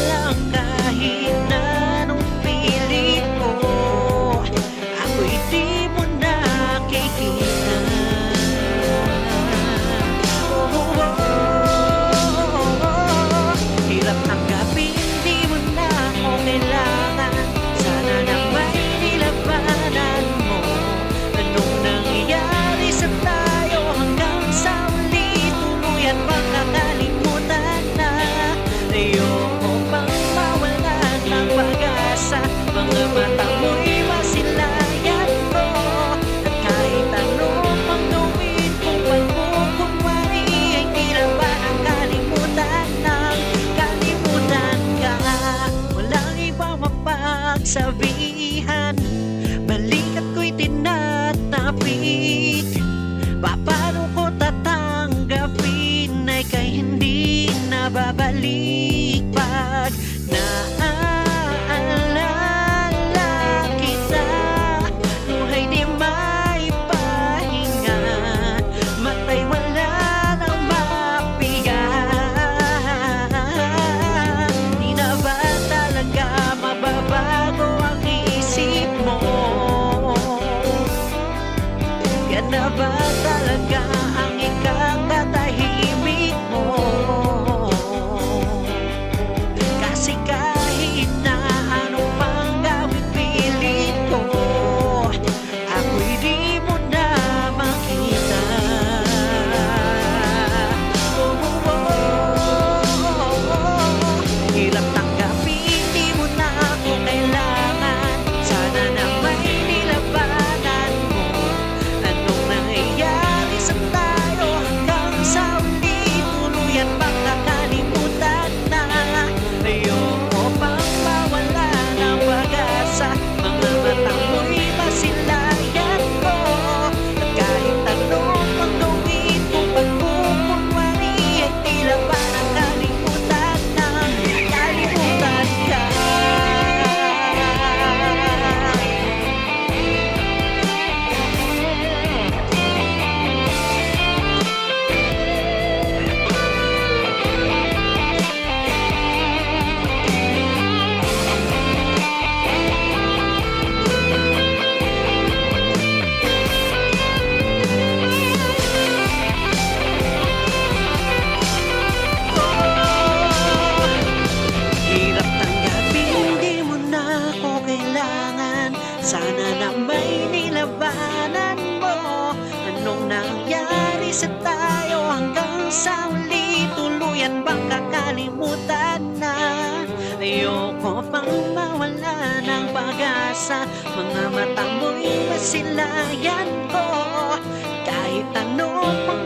lang kahit na anong pilit mo, ako'y di mo nakikita. Oh, oh, oh. Hirap tanggapin, di mo na ako kailangan. Sana na may nilabanan mo. Anong nangyayari sa tayo hanggang sa uli? Tuluyan bang nakalimutan na? Ayoko pang mawalan ng pag-asa. Mga mata mo'y masilayan ko. At kahit ano pang gawin kung pagkukunwari, ay tila ba nakalimutan ng kalimutan ka. Walang ibang mapagsabihan, balikat ko'y tinatapik. Paano ko tatanggapin ay kay hindi na babalik pag naaalala kita. Buhay di maipahinga, mata'y wala nang mapiga. Di na ba talaga mababago ang isip mo? Yan na ba talaga ang ikakatahimik mo? Kasi kahit na ano pang gawin pilit ko, ako'y di mo na makita. Oh, oh, oh. Hirap tanggapin, di mo na ako kailangan. Sana na may nilabanan mo. Anong nangyayari sa tayo hanggang sa uli? Tuluyan bang nakalimutan na? Ayoko pang mawala ng pag-asa. Mga mata mo'y masilayan ko. At kahit anong pang gawin kung pagkukunwari, ay tila ba nakalimutan na? Kalimutan ka. Hirap tanggapin, di mo na ako kailangan. Sana na may nilabanan mo. Anong nangyari sa tayo hanggang sa uli? Tuluyan bang kakalimutan na? Ayoko pang mawala ng pag-asa. Mga mata mo'y masilayan ko. Kahit ano pang